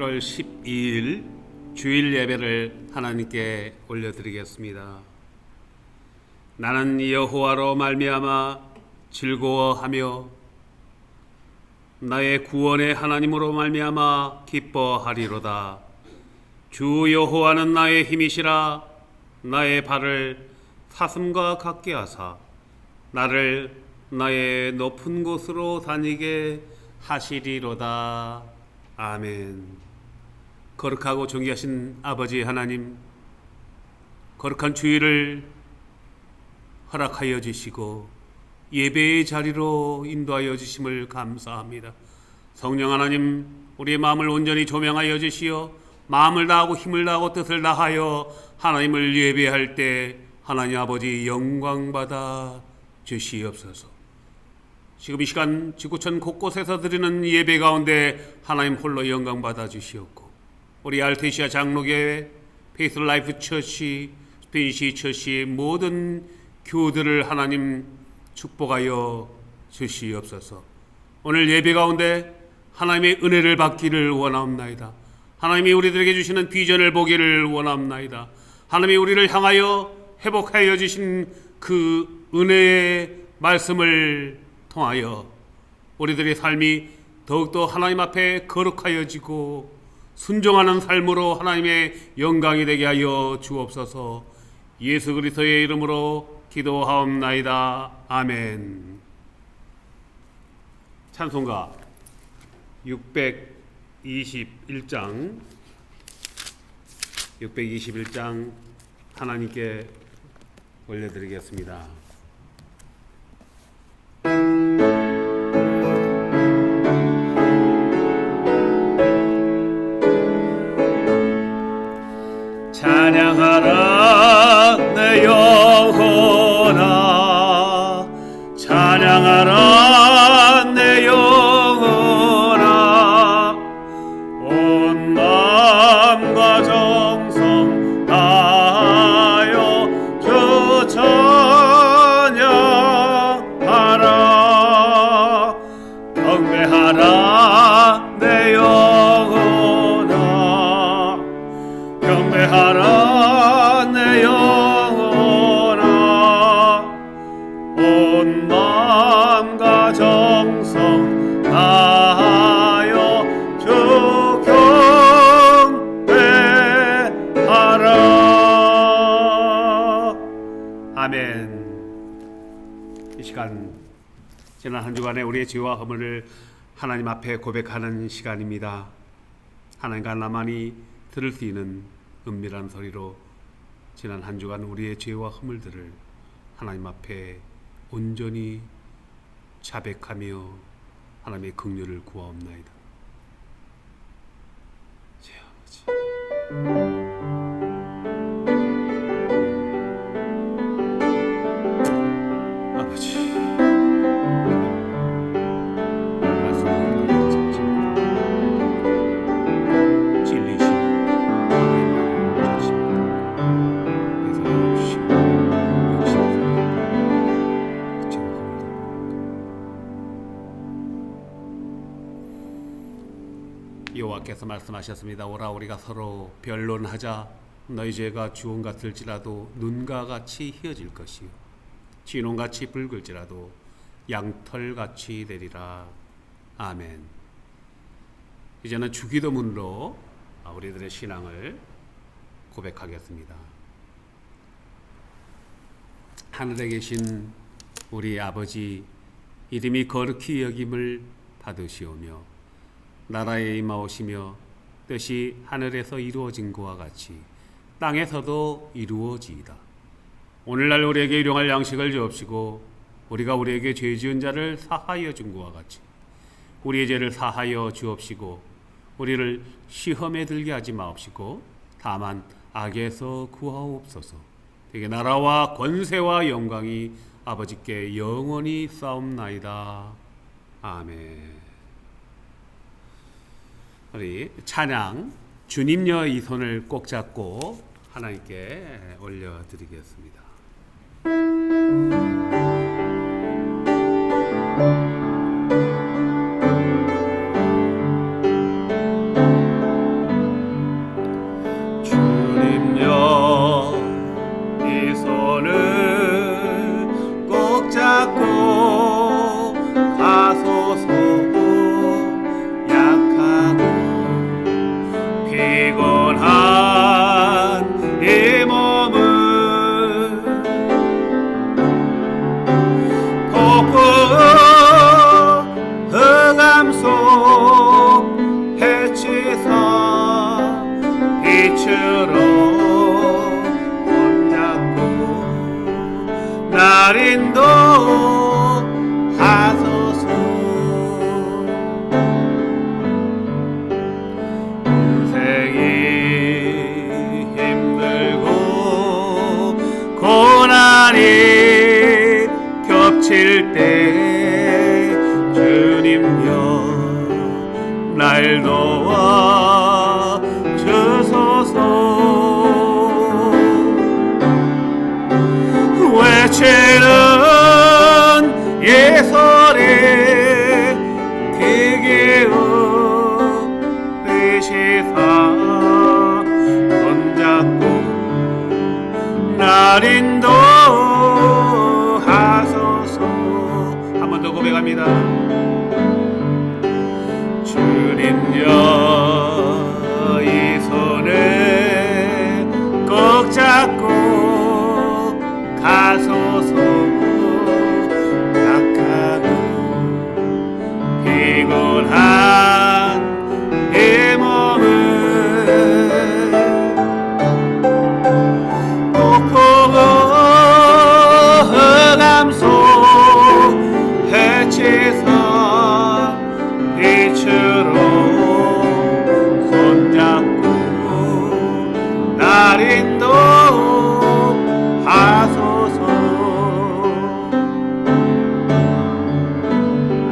7월 12일 주일 예배를 하나님께 올려드리겠습니다. 나는 여호와로 말미암아 즐거워하며 나의 구원의 하나님으로 말미암아 기뻐하리로다. 주 여호와는 나의 힘이시라. 나의 발을 사슴과 같게 하사 나를 나의 높은 곳으로 다니게 하시리로다. 아멘. 거룩하고 존귀하신 아버지 하나님, 거룩한 주일을 허락하여 주시고 예배의 자리로 인도하여 주심을 감사합니다. 성령 하나님, 우리의 마음을 온전히 조명하여 주시어 마음을 다하고 힘을 다하고 뜻을 다하여 하나님을 예배할 때 하나님 아버지 영광받아 주시옵소서. 지금 이 시간 지구촌 곳곳에서 드리는 예배 가운데 하나님 홀로 영광받아 주시옵고, 우리 알테시아 장로교회, 페이스 라이프 처치, 스페인시 처치의 모든 교우들을 하나님 축복하여 주시옵소서. 오늘 예배 가운데 하나님의 은혜를 받기를 원하옵나이다. 하나님이 우리들에게 주시는 비전을 보기를 원하옵나이다. 하나님이 우리를 향하여 회복하여 주신 그 은혜의 말씀을 통하여 우리들의 삶이 더욱더 하나님 앞에 거룩하여지고 순종하는 삶으로 하나님의 영광이 되게 하여 주옵소서. 예수 그리스도의 이름으로 기도하옵나이다. 아멘. 찬송가 621장 하나님께 올려드리겠습니다. 찬양하라 내 영혼아, 찬양하라 내 영혼아, 온 마음과 정성 다하여 주 찬양하라. 경배하라 내 영혼아, 경배하라 내 영혼아, 온 마음과 정성 다하여 주 경배하라. 아멘. 이 시간, 지난 한 주간의 우리의 죄와 허물을 하나님 앞에 고백하는 시간입니다. 하나님과 나만이 들을 수 있는 은밀한 소리로 지난 한 주간 우리의 죄와 허물들을 하나님 앞에 온전히 자백하며 하나님의 긍휼을 구하옵나이다. 제 아버지, 아버지, 여호와께서 말씀하셨습니다. 오라 우리가 서로 변론하자. 너희 죄가 주홍 같을지라도 눈과 같이 희어질 것이요 진홍같이 붉을지라도 양털같이 되리라. 아멘. 이제는 주기도문으로 우리들의 신앙을 고백하겠습니다. 하늘에 계신 우리 아버지, 이름이 거룩히 여김을 받으시오며 나라에 임하오시며 뜻이 하늘에서 이루어진 것과 같이 땅에서도 이루어지이다. 오늘날 우리에게 일용할 양식을 주옵시고 우리가 우리에게 죄 지은 자를 사하여 준 것과 같이 우리의 죄를 사하여 주옵시고 우리를 시험에 들게 하지 마옵시고 다만 악에서 구하옵소서. 되게 나라와 권세와 영광이 아버지께 영원히 싸움나이다. 아멘. 우리 찬양 주님여 이 손을 꼭 잡고 하나님께 올려드리겠습니다. 이 손을 꼭 잡고 가소서. 약하고 피곤한 이 몸을 흑암 속 해치사 빛으로 손잡고 날 인도하소서. 인생이 힘들고 고난이 겹칠 때 주님여 날 도와 주소서. 외치는 이 소리 귀 기울이시사 손잡고 날 인도하소서. 한 번 더 고백합니다. 주님여 이 손을 꼭 잡고 가소서. 약하고 피곤한 이 몸을 흑암 속 해치사 빛으로 손잡고 날 인도하소서.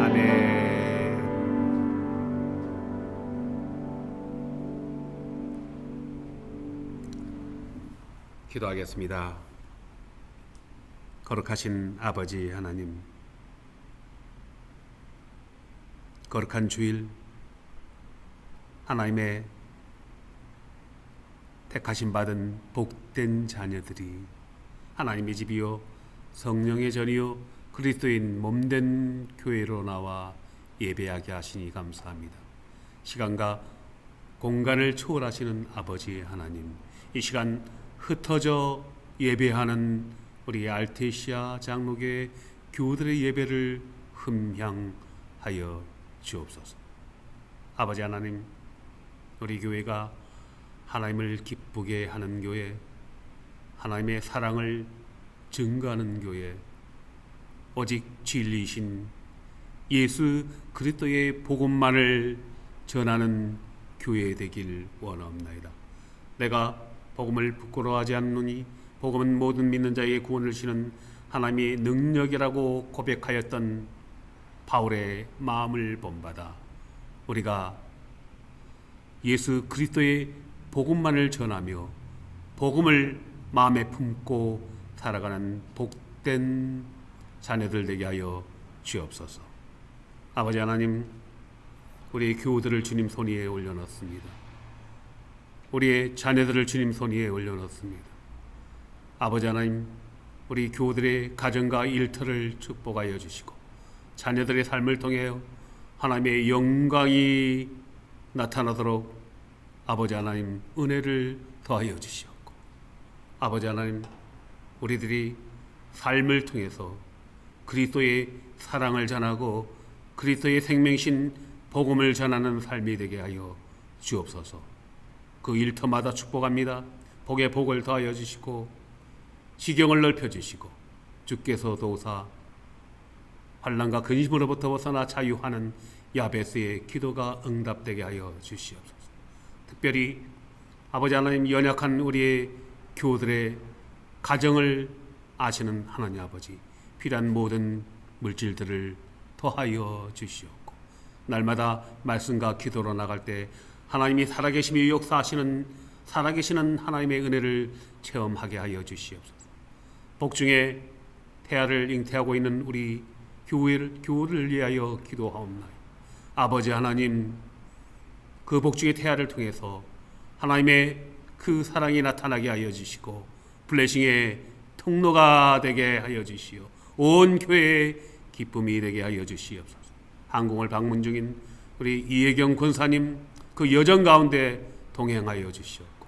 아멘. 기도하겠습니다. 거룩하신 아버지 하나님, 거룩한 주일, 하나님의 택하심 받은 복된 자녀들이 하나님의 집이요 성령의 전이요 그리스도인 몸된 교회로 나와 예배하게 하시니 감사합니다. 시간과 공간을 초월하시는 아버지 하나님, 이 시간 흩어져 예배하는 우리 알테시아 장로교회 교우들의 예배를 흠향하여 주옵소서. 아버지 하나님, 우리 교회가 하나님을 기쁘게 하는 교회, 하나님의 사랑을 증거하는 교회, 오직 진리이신 예수 그리스도의 복음만을 전하는 교회 되길 원하옵나이다. 내가 복음을 부끄러워하지 않노니 복음은 모든 믿는 자의 구원을 주시는 하나님의 능력이라고 고백하였던 바울의 마음을 본받아 우리가 예수 그리스도의 복음만을 전하며 복음을 마음에 품고 살아가는 복된 자녀들 되게 하여 주옵소서. 아버지 하나님, 우리의 교우들을 주님 손 위에 올려놓습니다. 우리의 자녀들을 주님 손 위에 올려놓습니다. 아버지 하나님, 우리 교우들의 가정과 일터를 축복하여 주시고 자녀들의 삶을 통해 하나님의 영광이 나타나도록 아버지 하나님 은혜를 더하여 주시옵고, 아버지 하나님, 우리들이 삶을 통해서 그리스도의 사랑을 전하고 그리스도의 생명신 복음을 전하는 삶이 되게 하여 주옵소서. 그 일터마다 축복합니다. 복의 복을 더하여 주시고 지경을 넓혀 주시고 주께서 도우사 환난과 근심으로부터 벗어나 자유하는 야베스의 기도가 응답되게 하여 주시옵소서. 특별히 아버지 하나님, 연약한 우리의 교우들의 가정을 아시는 하나님 아버지, 필요한 모든 물질들을 더하여 주시옵고 날마다 말씀과 기도로 나갈 때 하나님이 살아계심이 역사하시는 살아계시는 하나님의 은혜를 체험하게 하여 주시옵소서. 복중에 태아를 잉태하고 있는 우리 교우를 위하여 기도하옵나이다. 아버지 하나님, 그 복중의 태아를 통해서 하나님의 그 사랑이 나타나게 하여 주시고 블레싱의 통로가 되게 하여 주시오. 온 교회의 기쁨이 되게 하여 주시옵소서. 한국을 방문 중인 우리 이혜경 권사님 그 여정 가운데 동행하여 주시옵고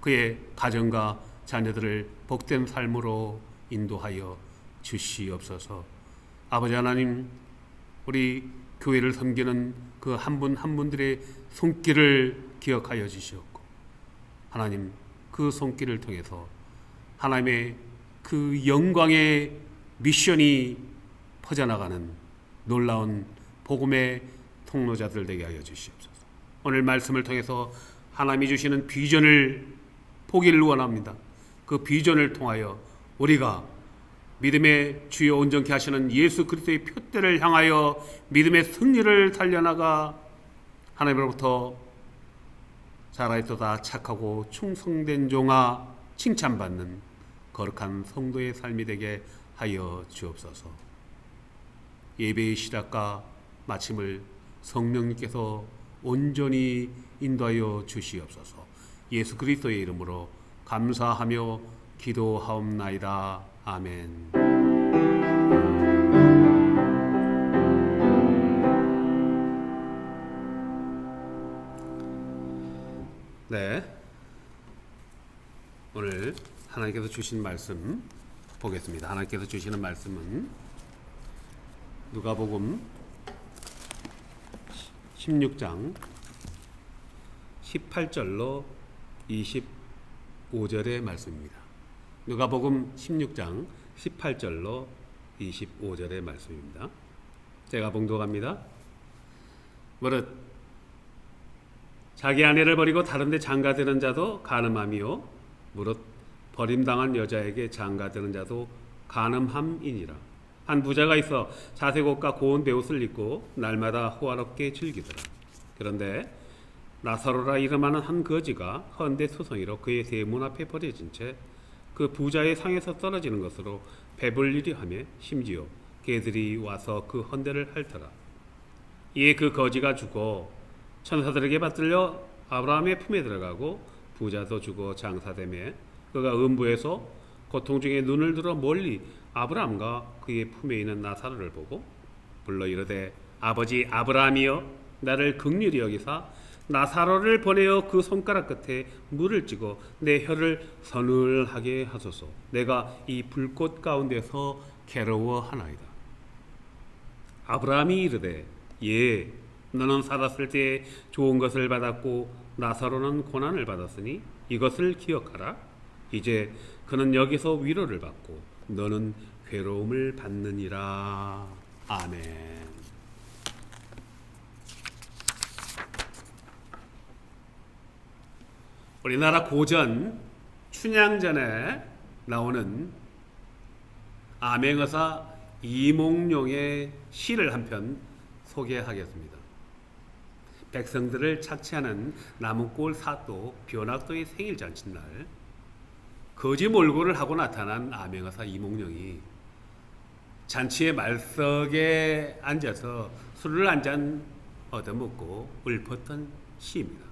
그의 가정과 자녀들을 복된 삶으로 인도하여 주시옵소서. 아버지 하나님, 우리 교회를 섬기는 그 한 분 한 분들의 손길을 기억하여 주시옵고 하나님, 그 손길을 통해서 하나님의 그 영광의 미션이 퍼져나가는 놀라운 복음의 통로자들 되게 하여 주시옵소서. 오늘 말씀을 통해서 하나님이 주시는 비전을 보기를 원합니다. 그 비전을 통하여 우리가 믿음의 주여 온전케 하시는 예수 그리스도의 표대를 향하여 믿음의 승리를 달려나가 하나님으로부터 살아있도다 착하고 충성된 종아 칭찬받는 거룩한 성도의 삶이 되게 하여 주옵소서. 예배의 시작과 마침을 성령님께서 온전히 인도하여 주시옵소서. 예수 그리스도의 이름으로 감사하며 기도하옵나이다. 아멘. 네, 오늘 하나님께서 주신 말씀 보겠습니다. 하나님께서 주시는 말씀은 누가복음 16장 18절로 25절의 말씀입니다. 누가복음 16장 18절로 25절의 말씀입니다. 제가 봉독합니다. 무릇 자기 아내를 버리고 다른 데 장가드는 자도 간음함이요 무릇 버림당한 여자에게 장가드는 자도 간음함이니라. 한 부자가 있어 자색 옷과 고운 베옷을 입고 날마다 호화롭게 즐기더라. 그런데 나사로라 이름하는 한 거지가 헌데 투성이로 그의 대문 앞에 버려진 채 그 부자의 상에서 떨어지는 것으로 배불리리 하며 심지어 개들이 와서 그 헌데를 핥더라. 이에 그 거지가 죽어 천사들에게 받들려 아브라함의 품에 들어가고 부자도 죽어 장사되며 그가 음부에서 고통 중에 눈을 들어 멀리 아브라함과 그의 품에 있는 나사로를 보고 불러 이르되 아버지 아브라함이여 나를 긍휼히 여기사 나사로를 보내어 그 손가락 끝에 물을 찍어 내 혀를 서늘하게 하소서. 내가 이 불꽃 가운데서 괴로워하나이다. 아브라함이 이르되 예 너는 살았을 때에 좋은 것을 받았고 나사로는 고난을 받았으니 이것을 기억하라. 이제 그는 여기서 위로를 받고 너는 괴로움을 받느니라. 아멘. 우리나라 고전 춘향전에 나오는 암행어사 이몽룡의 시를 한 편 소개하겠습니다. 백성들을 착취하는 나무골 사또 변학도의 생일 잔칫날 거지 몰골을 하고 나타난 암행어사 이몽룡이 잔치의 말석에 앉아서 술을 한 잔 얻어먹고 읊었던 시입니다.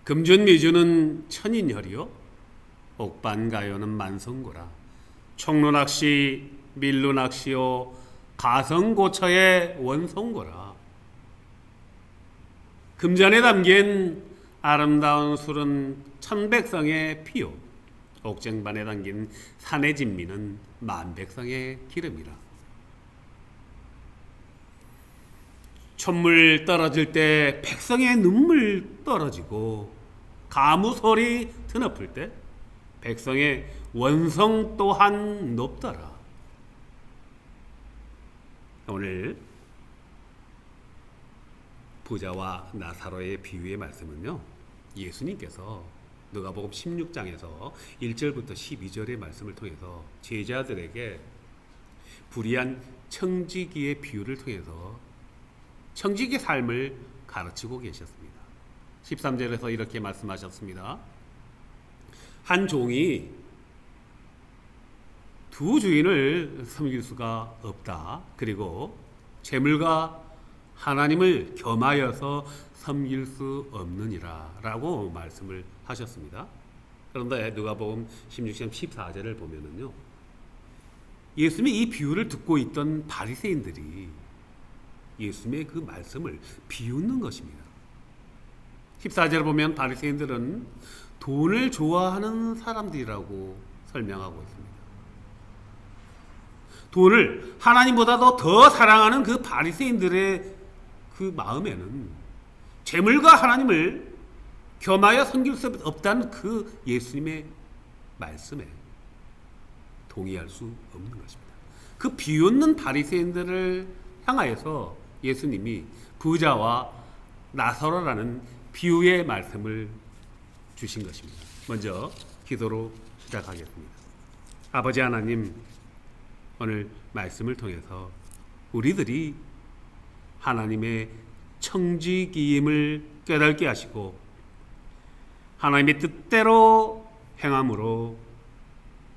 금준미주는 천인혈이요 옥반가요는 만성고라. 총루낚시 밀루낚시요 가성고처의 원성고라. 금잔에 담긴 아름다운 술은 천백성의 피요 옥쟁반에 담긴 산의 진미는 만백성의 기름이라. 촛물 떨어질 때 백성의 눈물 떨어지고 가무소리 드높을 때 백성의 원성 또한 높더라. 오늘 부자와 나사로의 비유의 말씀은요, 예수님께서 누가복음 16장에서 1절부터 12절의 말씀을 통해서 제자들에게 불의한 청지기의 비유를 통해서 청지기의 삶을 가르치고 계셨습니다. 13절에서 이렇게 말씀하셨습니다. 한 종이 두 주인을 섬길 수가 없다. 그리고 재물과 하나님을 겸하여서 섬길 수 없느니라 라고 말씀을 하셨습니다. 그런데 누가복음 16장 14절을 보면은요, 예수님이 이 비유를 듣고 있던 바리새인들이 예수님의 그 말씀을 비웃는 것입니다. 14절을 보면 바리새인들은 돈을 좋아하는 사람들이라고 설명하고 있습니다. 돈을 하나님보다도 더 사랑하는 그 바리새인들의 그 마음에는 재물과 하나님을 겸하여 섬길 수 없다는 그 예수님의 말씀에 동의할 수 없는 것입니다. 그 비웃는 바리새인들을 향하여서 예수님이 부자와 나사로라는 비유의 말씀을 주신 것입니다. 먼저 기도로 시작하겠습니다. 아버지 하나님, 오늘 말씀을 통해서 우리들이 하나님의 청지기임을 깨닫게 하시고 하나님의 뜻대로 행함으로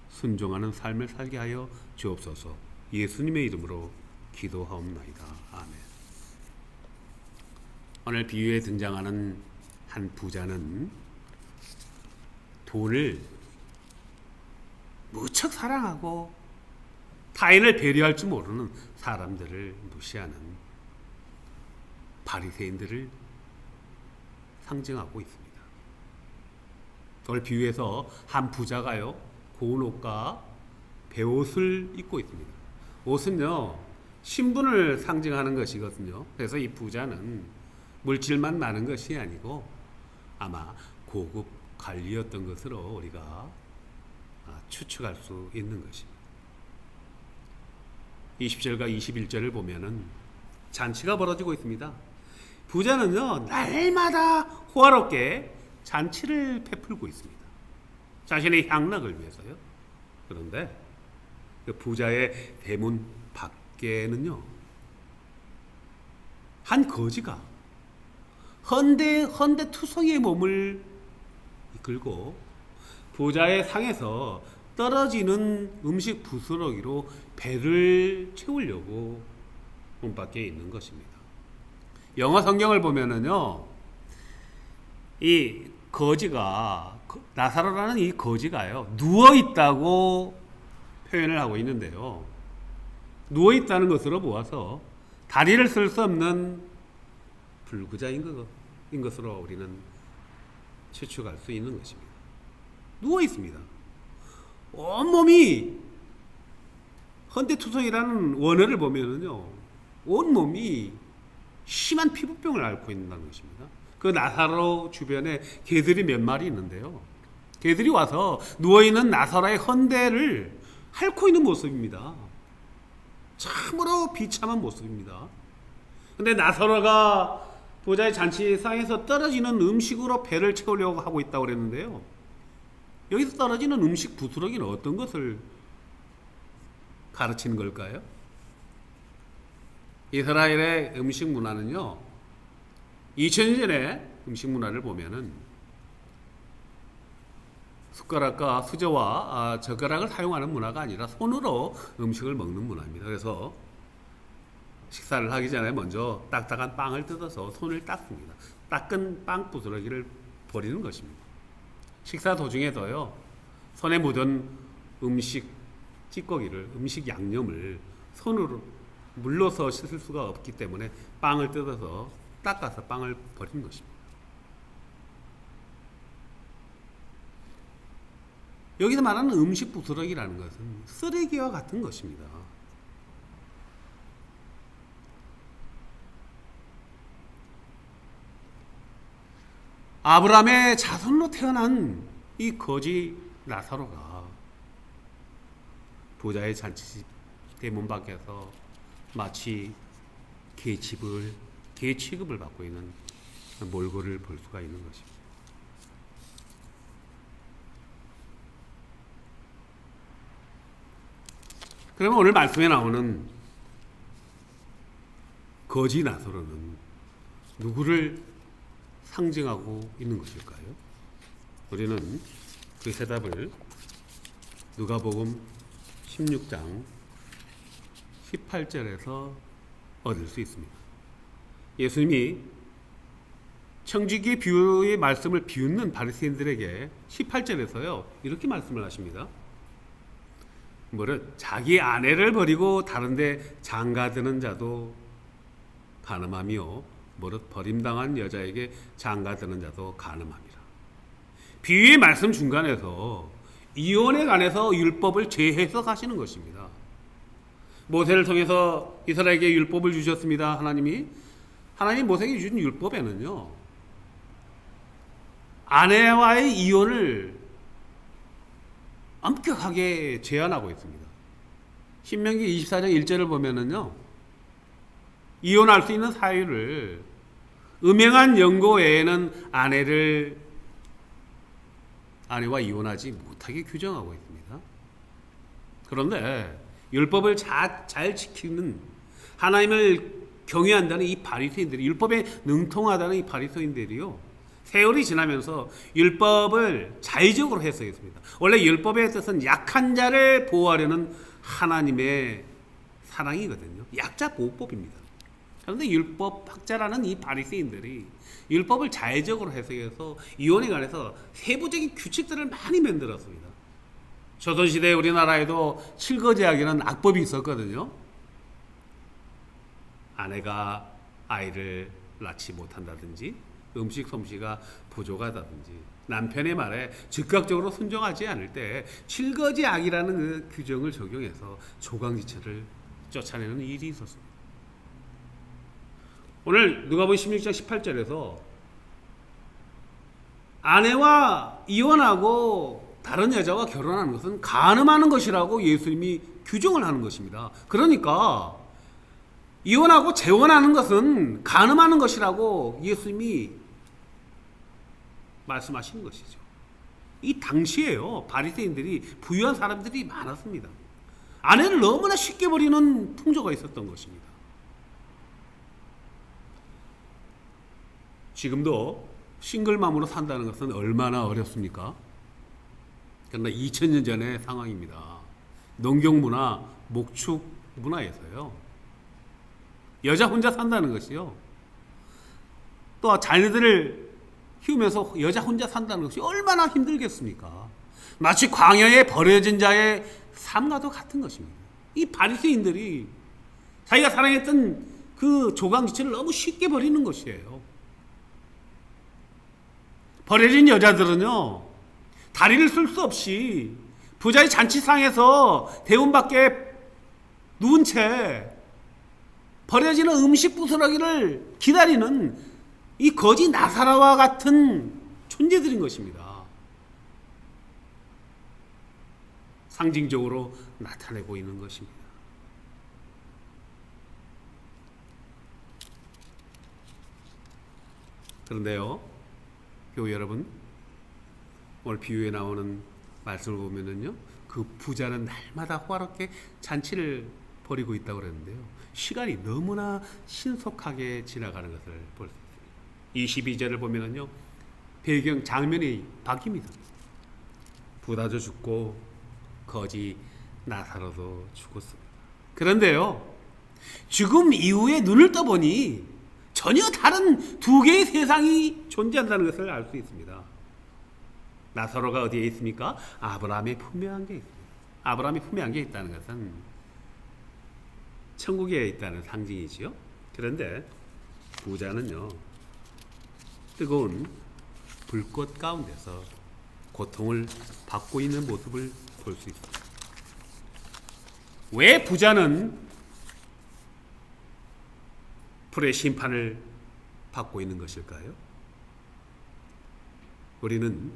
순종하는 삶을 살게 하여 주옵소서. 예수님의 이름으로 기도하옵나이다. 아멘. 오늘 비유에 등장하는 한 부자는 돈을 무척 사랑하고 타인을 배려할 줄 모르는 사람들을 무시하는 바리새인들을 상징하고 있습니다. 오늘 비유에서 한 부자가요, 고운 옷과 베옷을 입고 있습니다. 옷은요, 신분을 상징하는 것이거든요. 그래서 이 부자는 물질만 많은 것이 아니고 아마 고급 관리였던 것으로 우리가 추측할 수 있는 것입니다. 20절과 21절을 보면은 잔치가 벌어지고 있습니다. 부자는요, 날마다 호화롭게 잔치를 베풀고 있습니다. 자신의 향락을 위해서요. 그런데 그 부자의 대문 밖에는요, 한 거지가 헌데투성이의 몸을 이끌고 부자의 상에서 떨어지는 음식 부스러기로 배를 채우려고 문 밖에 있는 것입니다. 영어 성경을 보면은요, 이 거지가, 나사로라는 이 거지가요, 누워있다고 표현을 하고 있는데요, 누워있다는 것으로 보아서 다리를 쓸 수 없는 불구자인 것으로 우리는 추측할 수 있는 것입니다. 누워있습니다. 온몸이, 헌데투성이라는 원어를 보면은요, 온몸이 심한 피부병을 앓고 있다는 것입니다. 그 나사로 주변에 개들이 몇 마리 있는데요, 개들이 와서 누워있는 나사로의 헌데를 핥고 있는 모습입니다. 참으로 비참한 모습입니다. 근데 나사로가 부자의 잔치상에서 떨어지는 음식으로 배를 채우려고 하고 있다고 그랬는데요, 여기서 떨어지는 음식 부스러기는 어떤 것을 가르치는 걸까요? 이스라엘의 음식 문화는요, 2000년 전에 음식 문화를 보면은 숟가락과 수저와 젓가락을 사용하는 문화가 아니라 손으로 음식을 먹는 문화입니다. 그래서 식사를 하기 전에 먼저 딱딱한 빵을 뜯어서 손을 닦습니다. 닦은 빵 부스러기를 버리는 것입니다. 식사 도중에도요, 손에 묻은 음식 찌꺼기를, 음식 양념을 손으로 물러서 씻을 수가 없기 때문에 빵을 뜯어서 닦아서 빵을 버리는 것입니다. 여기서 말하는 음식 부스러기라는 것은 쓰레기와 같은 것입니다. 아브라함의 자손으로 태어난 이 거지 나사로가 부자의 잔치 대문 밖에서 마치 개 취급을 받고 있는 몰골을 볼 수가 있는 것입니다. 그러면 오늘 말씀에 나오는 거지 나사로는 누구를 상징하고 있는 것일까요? 우리는 그 대답을 누가복음 16장 18절에서 얻을 수 있습니다. 예수님이 청지기의 비유의 말씀을 비웃는 바리새인들에게 18절에서요 이렇게 말씀을 하십니다. 뭐를 자기 아내를 버리고 다른데 장가드는 자도 간음하며 무릇 버림당한 여자에게 장가드는 자도 간음함이라. 비유의 말씀 중간에서 이혼에 관해서 율법을 재해석하시는 것입니다. 모세를 통해서 이스라엘에게 율법을 주셨습니다. 하나님 모세에게 주신 율법에는요 아내와의 이혼을 엄격하게 제한하고 있습니다. 신명기 24장 1절을 보면은요 이혼할 수 있는 사유를 음행한 연고 외에는 아내와 이혼하지 못하게 규정하고 있습니다. 그런데 율법을 잘 지키는 하나님을 경외한다는 이 바리새인들이, 율법에 능통하다는 이 바리새인들이요 세월이 지나면서 율법을 자의적으로 해석했습니다. 원래 율법의 뜻은 약한 자를 보호하려는 하나님의 사랑이거든요. 약자 보호법입니다. 그런데 율법학자라는 이 바리새인들이 율법을 자의적으로 해석해서 이혼에 관해서 세부적인 규칙들을 많이 만들었습니다. 조선시대 우리나라에도 칠거지하기는 악법이 있었거든요. 아내가 아이를 낳지 못한다든지 음식 솜씨가 부족하다든지 남편의 말에 즉각적으로 순종하지 않을 때 칠거지악이라는 그 규정을 적용해서 조강지처를 쫓아내는 일이 있었습니다. 오늘 누가복음 16장 18절에서 아내와 이혼하고 다른 여자와 결혼하는 것은 간음하는 것이라고 예수님이 규정을 하는 것입니다. 그러니까 이혼하고 재혼하는 것은 간음하는 것이라고 예수님이 말씀하시는 것이죠. 이 당시에요 바리새인들이 부유한 사람들이 많았습니다. 아내를 너무나 쉽게 버리는 풍조가 있었던 것입니다. 지금도 싱글맘으로 산다는 것은 얼마나 어렵습니까? 그러나 2000년 전의 상황입니다. 농경문화, 목축문화에서요. 여자 혼자 산다는 것이요. 또 자녀들을 키우면서 여자 혼자 산다는 것이 얼마나 힘들겠습니까? 마치 광야에 버려진 자의 삶과도 같은 것입니다. 이 바리새인들이 자기가 사랑했던 그 조강지체를 너무 쉽게 버리는 것이에요. 버려진 여자들은요 다리를 쓸 수 없이 부자의 잔치상에서 대문 밖에 누운 채 버려지는 음식 부스러기를 기다리는 이 거지 나사라와 같은 존재들인 것입니다. 상징적으로 나타내고 있는 것입니다. 그런데요 교회 여러분, 오늘 비유에 나오는 말씀을 보면은요, 그 부자는 날마다 호화롭게 잔치를 벌이고 있다고 그러는데요, 시간이 너무나 신속하게 지나가는 것을 볼 수 있습니다. 22절을 보면은요, 배경 장면이 바뀝니다. 부자도 죽고 거지 나사로도 죽었습니다. 그런데요, 죽음 이후에 눈을 떠보니 전혀 다른 두 개의 세상이 존재한다는 것을 알 수 있습니다. 나사로가 어디에 있습니까? 아브라함의 품에 안겨 있습니다. 아브라함의 품에 안겨 있다는 것은 천국에 있다는 상징이지요. 그런데 부자는요, 뜨거운 불꽃 가운데서 고통을 받고 있는 모습을 볼 수 있습니다. 왜 부자는 불의 심판을 받고 있는 것일까요? 우리는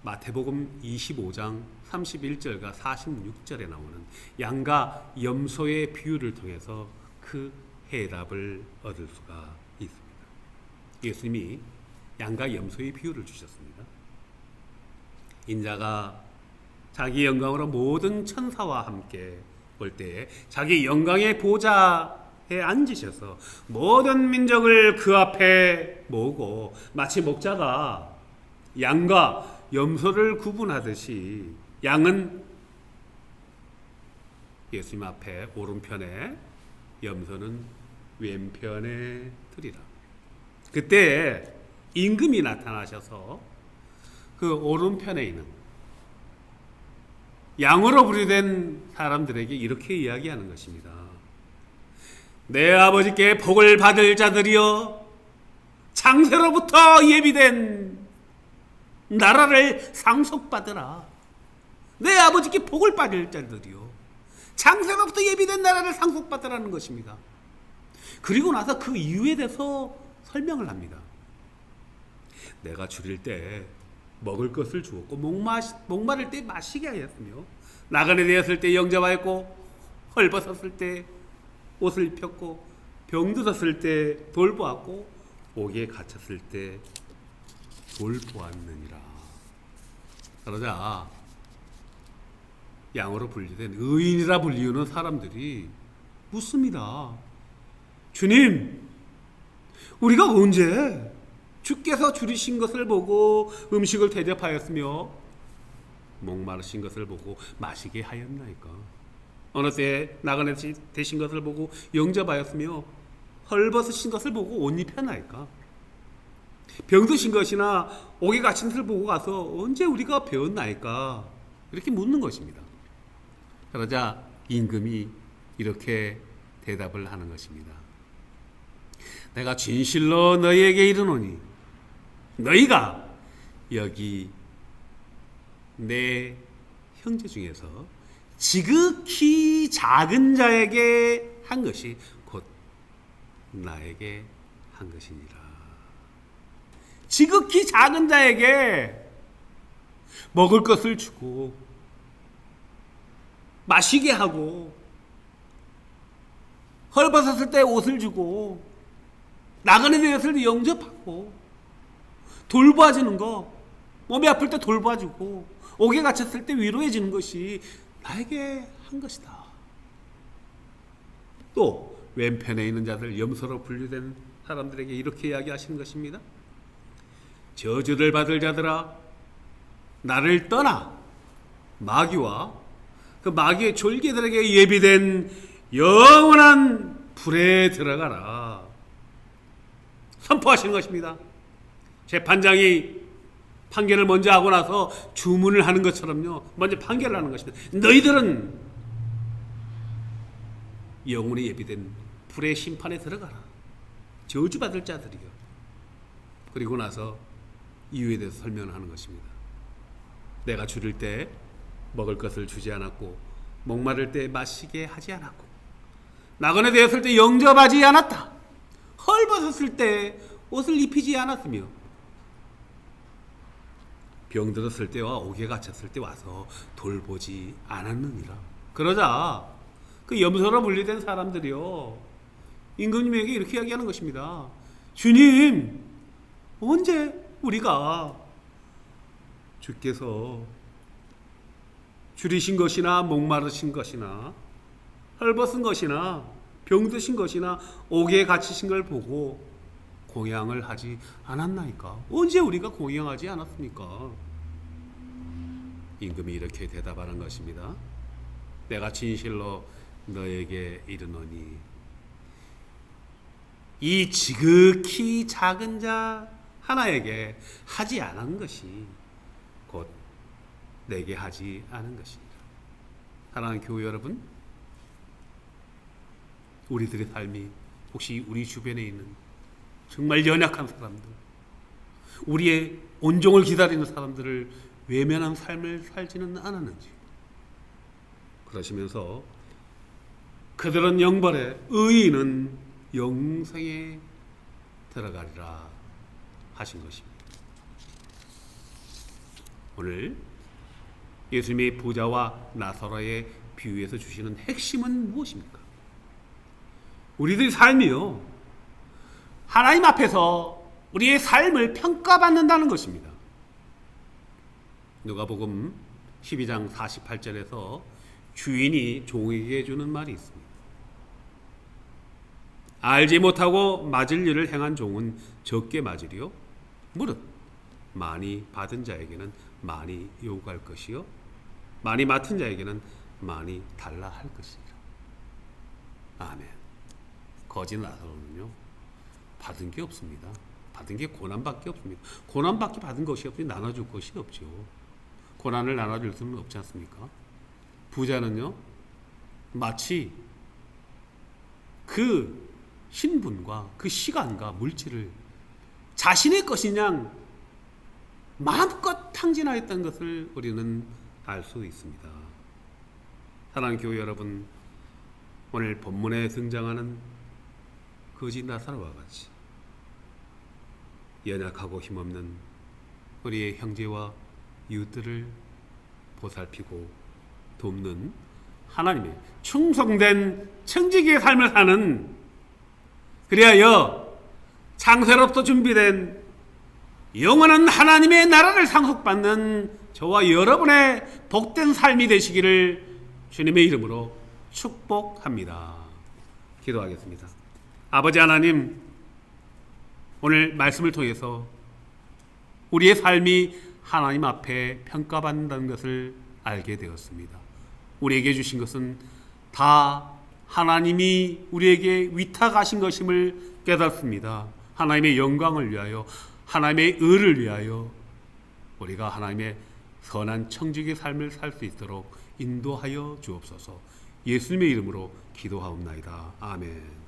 마태복음 25장 31절과 46절에 나오는 양과 염소의 비유를 통해서 그 해답을 얻을 수가 있습니다. 예수님이 양과 염소의 비유를 주셨습니다. 인자가 자기 영광으로 모든 천사와 함께 올 때에 자기 영광의 보좌에 앉으셔서 모든 민족을 그 앞에 모으고 마치 목자가 양과 염소를 구분하듯이 양은 예수님 앞에 오른편에, 염소는 왼편에 두리라. 그때 임금이 나타나셔서 그 오른편에 있는 양으로 분류된 사람들에게 이렇게 이야기하는 것입니다. 내 아버지께 복을 받을 자들이여, 창세로부터 예비된 나라를 상속받으라. 내 아버지께 복을 받을 자들이요, 창세로부터 예비된 나라를 상속받으라는 것입니다. 그리고 나서 그 이유에 대해서 설명을 합니다. 내가 줄일 때 먹을 것을 주었고, 목마를 때 마시게 하였으며, 나그네 되었을 때 영접하였고, 헐벗었을 때 옷을 입혔고, 병들었을 때 돌보았고, 옥에 갇혔을 때 돌보았느니라. 그러자 양으로 분류된 의인이라 불리우는 사람들이 묻습니다. 주님, 우리가 언제 주께서 줄이신 것을 보고 음식을 대접하였으며 목마르신 것을 보고 마시게 하였나이까? 어느 때 나그네 되신 것을 보고 영접하였으며 헐벗으신 것을 보고 옷 입혔나이까? 병드신 것이나 옥에 갇힌 것을 보고 가서 언제 우리가 배웠나이까? 이렇게 묻는 것입니다. 그러자 임금이 이렇게 대답을 하는 것입니다. 내가 진실로 너희에게 이르노니 너희가 여기 내 형제 중에서 지극히 작은 자에게 한 것이 곧 나에게 한 것이니라. 지극히 작은 자에게 먹을 것을 주고 마시게 하고 헐벗었을 때 옷을 주고 나그네 되었을 때 영접하고 돌봐주는 거, 몸이 아플 때 돌봐주고 옥에 갇혔을 때 위로해 주는 것이 나에게 한 것이다. 또 왼편에 있는 자들, 염소로 분류된 사람들에게 이렇게 이야기하시는 것입니다. 저주를 받을 자들아, 나를 떠나 마귀와 그 마귀의 졸개들에게 예비된 영원한 불에 들어가라. 선포하시는 것입니다. 재판장이 판결을 먼저 하고 나서 주문을 하는 것처럼요, 먼저 판결을 하는 것입니다. 너희들은 영원히 예비된 불의 심판에 들어가라. 저주받을 자들이요. 그리고 나서 이유에 대해서 설명하는 것입니다. 내가 줄일 때 먹을 것을 주지 않았고, 목마를 때 마시게 하지 않았고, 나그네 되었을 때 영접하지 않았다. 헐벗었을 때 옷을 입히지 않았으며, 병들었을 때와 옥에 갇혔을 때 와서 돌보지 않았느니라. 그러자 그 염소로 분리된 사람들이요, 임금님에게 이렇게 이야기하는 것입니다. 주님, 언제 우리가 주께서 줄이신 것이나 목마르신 것이나 헐벗은 것이나 병드신 것이나 옥에 갇히신 걸 보고 공양을 하지 않았나이까? 언제 우리가 공양하지 않았습니까? 임금이 이렇게 대답하는 것입니다. 내가 진실로 너에게 이르노니 이 지극히 작은 자 하나에게 하지 않은 것이 곧 내게 하지 않은 것입니다. 사랑하는 교회 여러분, 우리들의 삶이 혹시 우리 주변에 있는 정말 연약한 사람들, 우리의 온종을 기다리는 사람들을 외면한 삶을 살지는 않았는지, 그러시면서 그들은 영벌에, 의인은 영생에 들어가리라 하신 것입니다. 오늘 예수님의 부자와 나사로의 비유에서 주시는 핵심은 무엇입니까? 우리들의 삶이요, 하나님 앞에서 우리의 삶을 평가받는다는 것입니다. 누가복음 12장 48절에서 주인이 종에게 해주는 말이 있습니다. 알지 못하고 맞을 일을 행한 종은 적게 맞으리요, 무릇 많이 받은 자에게는 많이 요구할 것이요, 많이 맡은 자에게는 많이 달라 할 것이니라. 아멘. 거짓 나사로는요, 받은 게 없습니다. 받은 게 고난밖에 없습니다. 고난밖에 받은 것이 없으니 나눠줄 것이 없죠. 고난을 나눠줄 수는 없지 않습니까? 부자는요, 마치 그 신분과 그 시간과 물질을 자신의 것이냐 마음껏 탕진하였다는 것을 우리는 알 수 있습니다. 사랑하는 교회 여러분, 오늘 본문에 등장하는 거지 나사로와 같이 연약하고 힘없는 우리의 형제와 이웃들을 보살피고 돕는 하나님의 충성된 청지기의 삶을 사는, 그리하여 창세로부터 준비된 영원한 하나님의 나라를 상속받는 저와 여러분의 복된 삶이 되시기를 주님의 이름으로 축복합니다. 기도하겠습니다. 아버지 하나님, 오늘 말씀을 통해서 우리의 삶이 하나님 앞에 평가받는다는 것을 알게 되었습니다. 우리에게 주신 것은 다 하나님이 우리에게 위탁하신 것임을 깨닫습니다. 하나님의 영광을 위하여, 하나님의 의를 위하여 우리가 하나님의 선한 청지기의 삶을 살 수 있도록 인도하여 주옵소서. 예수님의 이름으로 기도하옵나이다. 아멘.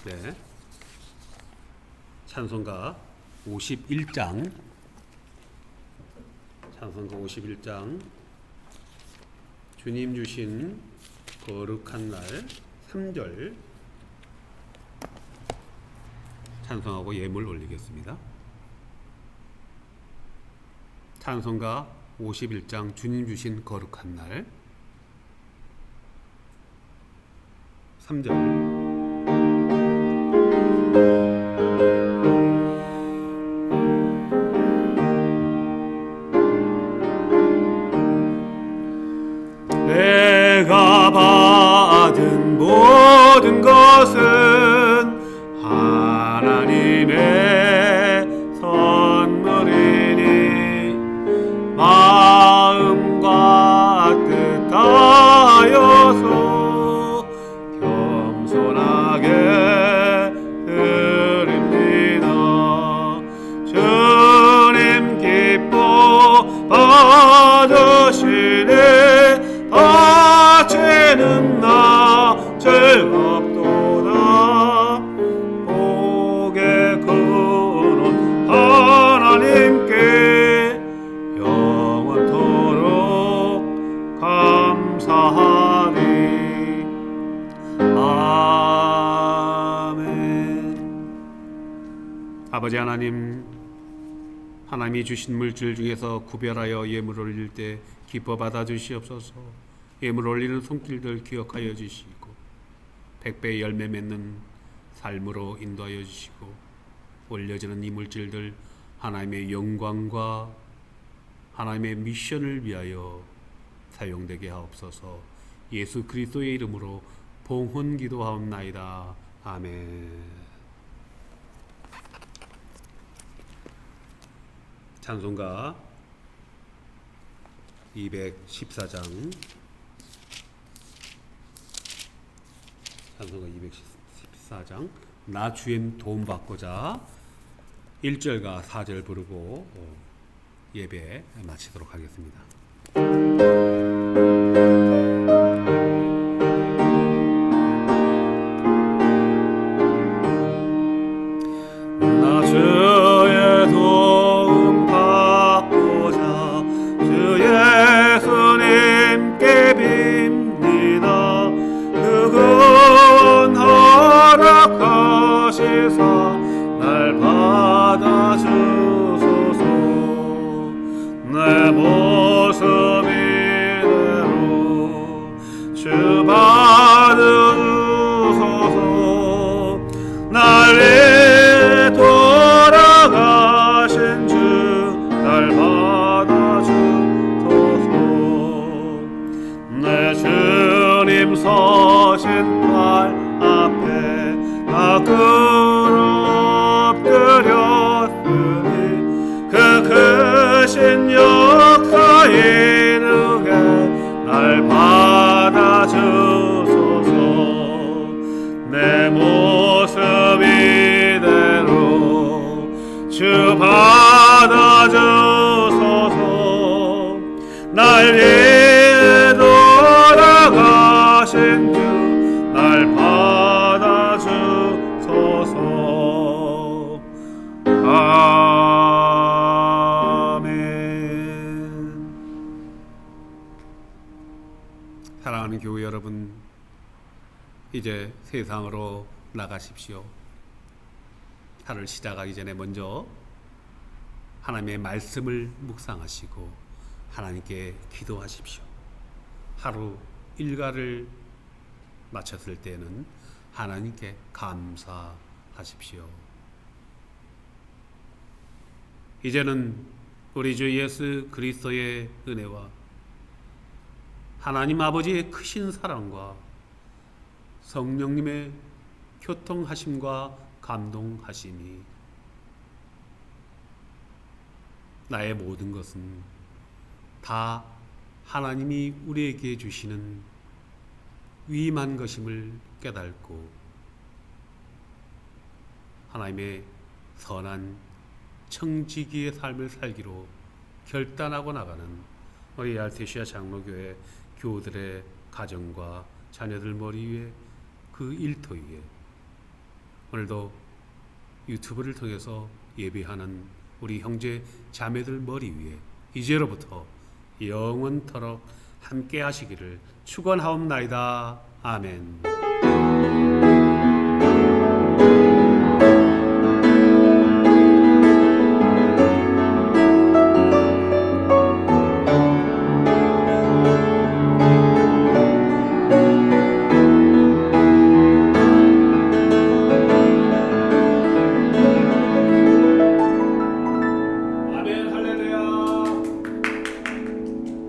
네, 찬송가 51장, 찬송가 51장, 주님 주신 거룩한 날 3절 찬송하고 예물 올리겠습니다. 찬송가 51장 주님 주신 거룩한 날 3절. 내가 받은 모든 것은 하나님의 선물이니 마음과 뜻 다하여서 겸손하게 드립니다. 주님 기뻐 받으시니 바치는 나 즐겁도다. 복의 근원 하나님께 영원토록 감사하리. 아멘. 아버지 하나님, 하나님이 주신 물질 중에서 구별하여 예물 올릴 때 기뻐 받아주시옵소서. 예물 올리는 손길들 기억하여 주시고 백배의 열매 맺는 삶으로 인도하여 주시고 올려지는 이 물질들 하나님의 영광과 하나님의 미션을 위하여 사용되게 하옵소서. 예수 그리스도의 이름으로 봉헌 기도하옵나이다. 아멘. 찬송가 214장, 찬송가 214장 나 주님 도움 받고자 1절과 4절 부르고 예배 마치도록 하겠습니다. 나 주의 도움 받고자 주 예수님께 빕니다. 그분 허락하시사 날 받아주소서. 내 모습 이대로 주 받아주소서. 날 위해 돌아가신 주 날 받아주소서. 내 주님 서신 발 앞에 나 엎드렸으니 그 크신 역사 이르게 날 받아주소서. 위해 돌아가신 주 날 받아주소서. 아멘. 사랑하는 교회 여러분, 이제 세상으로 나가십시오. 하루를 시작하기 전에 먼저 하나님의 말씀을 묵상하시고 하나님께 기도하십시오. 하루 일과를 마쳤을 때는 하나님께 감사하십시오. 이제는 우리 주 예수 그리스도의 은혜와 하나님 아버지의 크신 사랑과 성령님의 교통하심과 감동하심이 나의 모든 것은 다 하나님이 우리에게 주시는 위임한 것임을 깨닫고 하나님의 선한 청지기의 삶을 살기로 결단하고 나가는 우리 알테시아 장로교회 교우들의 가정과 자녀들 머리 위에 그 일터 위에 오늘도 유튜브를 통해서 예배하는 우리 형제 자매들 머리 위에 이제로부터 영원토록 함께 하시기를 축원하옵나이다. 아멘.